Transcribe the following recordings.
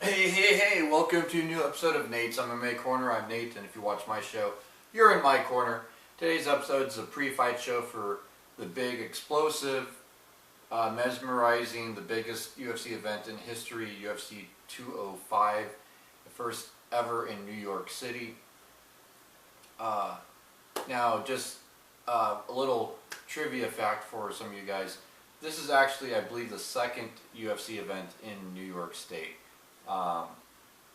Hey, welcome to a new episode of Nate's MMA Corner. I'm Nate, and if you watch my show, you're in my corner. Today's episode is a pre-fight show for the big, explosive, mesmerizing, the biggest UFC event in history, UFC 205, the first ever in New York City. Now, just a little trivia fact for some of you guys. This is actually, I believe, the second UFC event in New York State.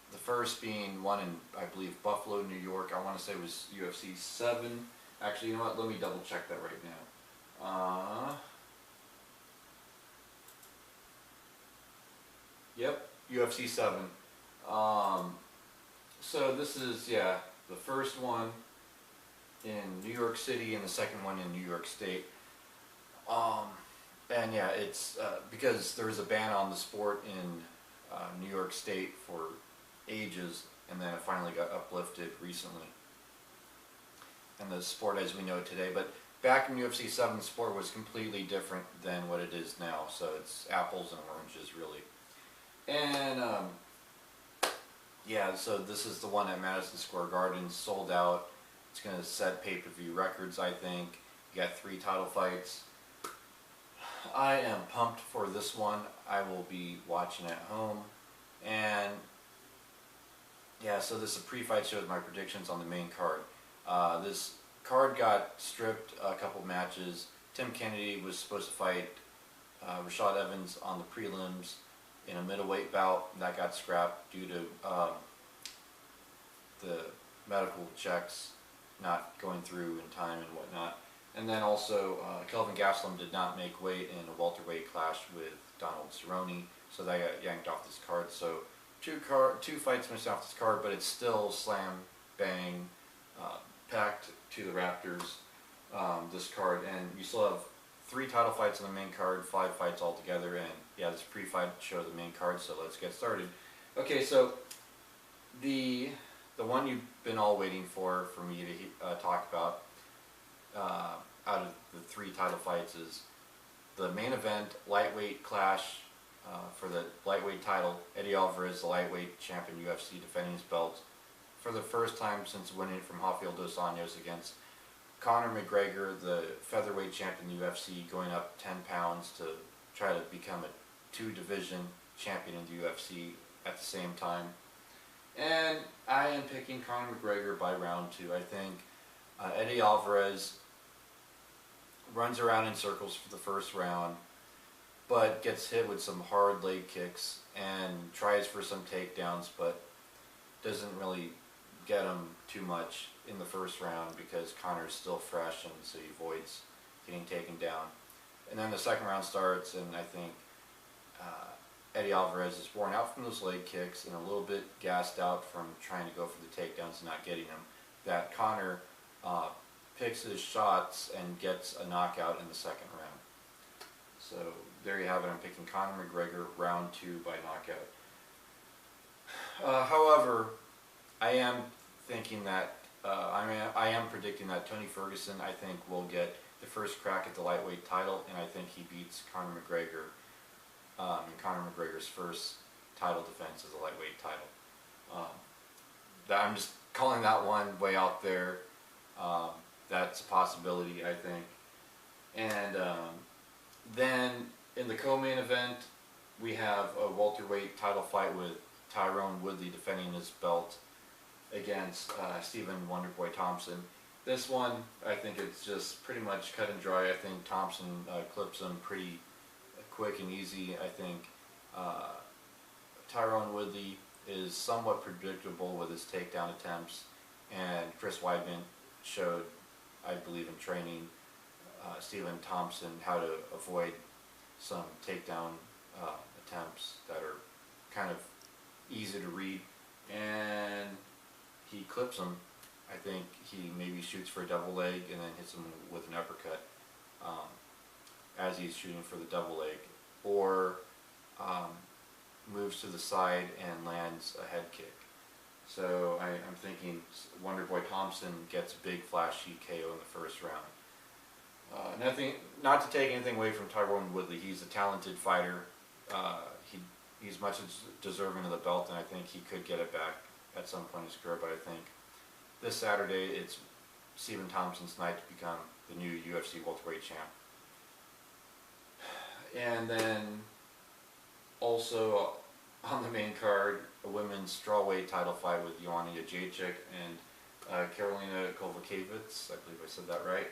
The first being one in, I believe, Buffalo, New York. I want to say it was UFC 7. Actually, you know what? Let me double check that right now. Yep, UFC 7. So this is, yeah, the first one in New York City and the second one in New York State. And yeah, it's because there was a ban on the sport in New York State for ages, and then it finally got uplifted recently. And the sport as we know it today, but back in UFC 7, the sport was completely different than what it is now. So it's apples and oranges, really. And yeah, so this is the one at Madison Square Garden, sold out. It's going to set pay-per-view records, I think. You got 3 title fights. I am pumped for this one. I will be watching at home. And yeah, so this is a pre-fight show with my predictions on the main card. This card got stripped a couple matches. Tim Kennedy was supposed to fight Rashad Evans on the prelims in a middleweight bout. That got scrapped due to the medical checks not going through in time and whatnot. And then also, Kelvin Gastelum did not make weight in a welterweight clash with Donald Cerrone, so that got yanked off this card. So two fights missed off this card, but it's still slam, bang, packed to the Raptors, this card. And you still have 3 title fights on the main card, 5 fights altogether, and yeah, this pre-fight show the main card, so let's get started. Okay, so the one you've been all waiting for me to talk about, out of the 3 title fights, is the main event lightweight clash for the lightweight title. Eddie Alvarez, the lightweight champion UFC, defending his belt for the first time since winning from Rafael dos Anjos, against Conor McGregor, the featherweight champion UFC, going up 10 pounds to try to become a 2-division champion in the UFC at the same time. And I am picking Conor McGregor by round 2. I think Eddie Alvarez runs around in circles for the first round, but gets hit with some hard leg kicks and tries for some takedowns, but doesn't really get him too much in the first round because Conor's still fresh, and so he avoids getting taken down. And then the second round starts, and I think Eddie Alvarez is worn out from those leg kicks and a little bit gassed out from trying to go for the takedowns and not getting them, that Conor picks his shots and gets a knockout in the second round. So there you have it. I'm picking Conor McGregor round 2 by knockout. However, I am thinking that I am predicting that Tony Ferguson, I think, will get the first crack at the lightweight title, and I think he beats Conor McGregor in Conor McGregor's first title defense as a lightweight title. I'm just calling that one way out there. That's a possibility, I think. And then in the co-main event, we have a welterweight title fight with Tyrone Woodley defending his belt against Stephen Wonderboy Thompson. This one, I think it's just pretty much cut and dry. I think Thompson clips him pretty quick and easy. I think Tyrone Woodley is somewhat predictable with his takedown attempts, and Chris Weidman showed, I believe, in training Stephen Thompson how to avoid some takedown attempts that are kind of easy to read, and he clips him. I think he maybe shoots for a double leg and then hits him with an uppercut as he's shooting for the double leg, or moves to the side and lands a head kick. So I'm thinking Wonderboy Thompson gets a big flashy KO in the first round. Not to take anything away from Tyrone Woodley. He's a talented fighter. He he's much deserving of the belt, and I think he could get it back at some point in his career. But I think this Saturday it's Stephen Thompson's night to become the new UFC welterweight champ. And then also on the main card, a women's strawweight title fight with Joanna Jędrzejczyk and Karolina Kowalkiewicz. I believe I said that right.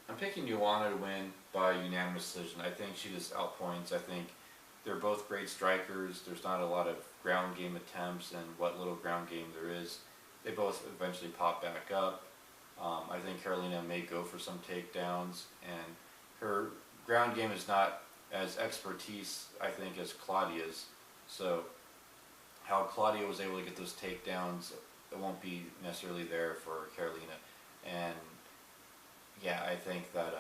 I'm picking Joanna to win by unanimous decision. I think she just outpoints. I think they're both great strikers. There's not a lot of ground game attempts, and what little ground game there is, they both eventually pop back up. I think Karolina may go for some takedowns, and her ground game is not as expertise, I think, as Claudia's. So how Claudia was able to get those takedowns, it won't be necessarily there for Karolina. And yeah, I think that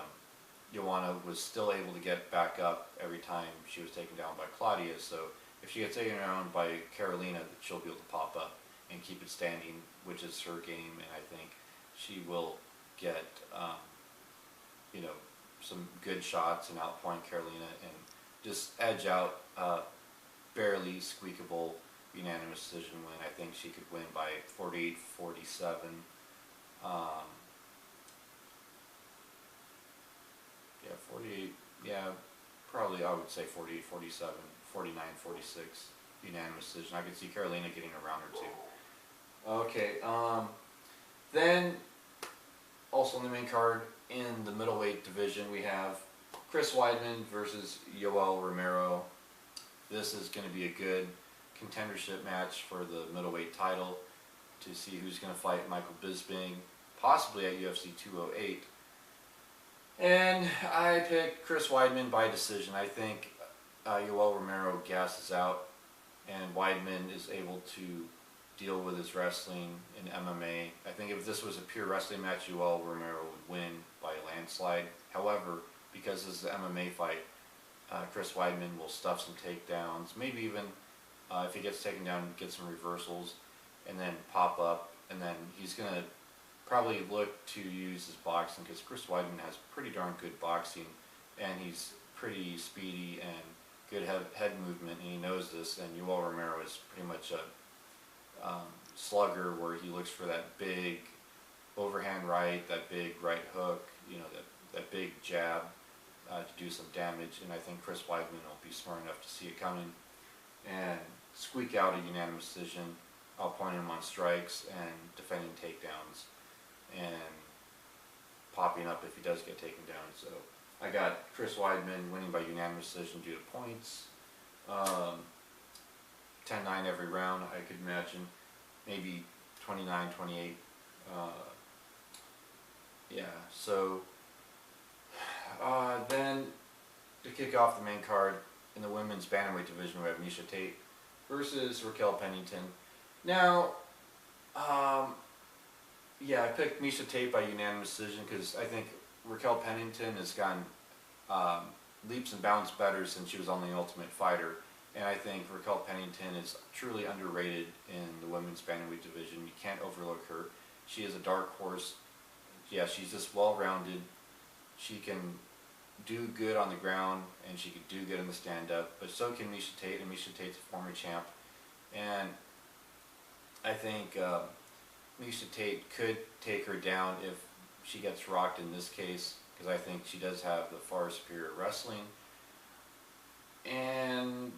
Joanna was still able to get back up every time she was taken down by Claudia. So if she gets taken down by Karolina, she'll be able to pop up and keep it standing, which is her game. And I think she will get, you know, some good shots and outpoint Karolina and just edge out barely squeakable unanimous decision win. I think she could win by 48-47. Yeah, 48, yeah, probably I would say 48-47, 49-46 unanimous decision. I could see Karolina getting a round or two. Okay, then also on the main card, in the middleweight division, we have Chris Weidman versus Yoel Romero. This is going to be a good contendership match for the middleweight title to see who's going to fight Michael Bisping, possibly at UFC 208. And I picked Chris Weidman by decision. I think Yoel Romero gasses out, and Weidman is able to deal with his wrestling in MMA. I think if this was a pure wrestling match, Yoel Romero would win by a landslide. However, because this is an MMA fight, Chris Weidman will stuff some takedowns, maybe even if he gets taken down, get some reversals, and then pop up, and then he's going to probably look to use his boxing, because Chris Weidman has pretty darn good boxing, and he's pretty speedy and good head movement, and he knows this. And Yoel Romero is pretty much a slugger, where he looks for that big overhand right, that big right hook, you know, that big jab to do some damage. And I think Chris Weidman will be smart enough to see it coming and squeak out a unanimous decision. I'll point him on strikes and defending takedowns and popping up if he does get taken down. So I got Chris Weidman winning by unanimous decision due to points. 10-9 every round, I could imagine. Maybe 29-28. Yeah, so then to kick off the main card, in the women's bantamweight division, we have Miesha Tate versus Raquel Pennington. Now, yeah, I picked Miesha Tate by unanimous decision because I think Raquel Pennington has gotten leaps and bounds better since she was on The Ultimate Fighter. And I think Raquel Pennington is truly underrated in the women's bantamweight division. You can't overlook her. She is a dark horse. Yeah, she's just well-rounded. She can do good on the ground, and she can do good in the stand-up. But so can Miesha Tate, and Miesha Tate's a former champ. And I think Miesha Tate could take her down if she gets rocked in this case, because I think she does have the far superior wrestling. And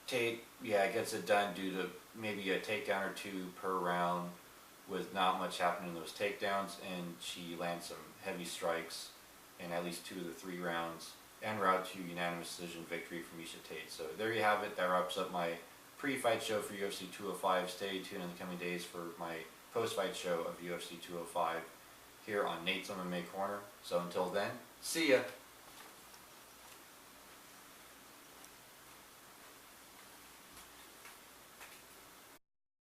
Tate, yeah, gets it done due to maybe a takedown or two per round with not much happening in those takedowns, and she lands some heavy strikes in at least 2 of the 3 rounds, and route to unanimous decision victory for Miesha Tate. So there you have it. That wraps up my pre-fight show for UFC 205. Stay tuned in the coming days for my post-fight show of UFC 205 here on Nate's MMA Corner. So until then, see ya!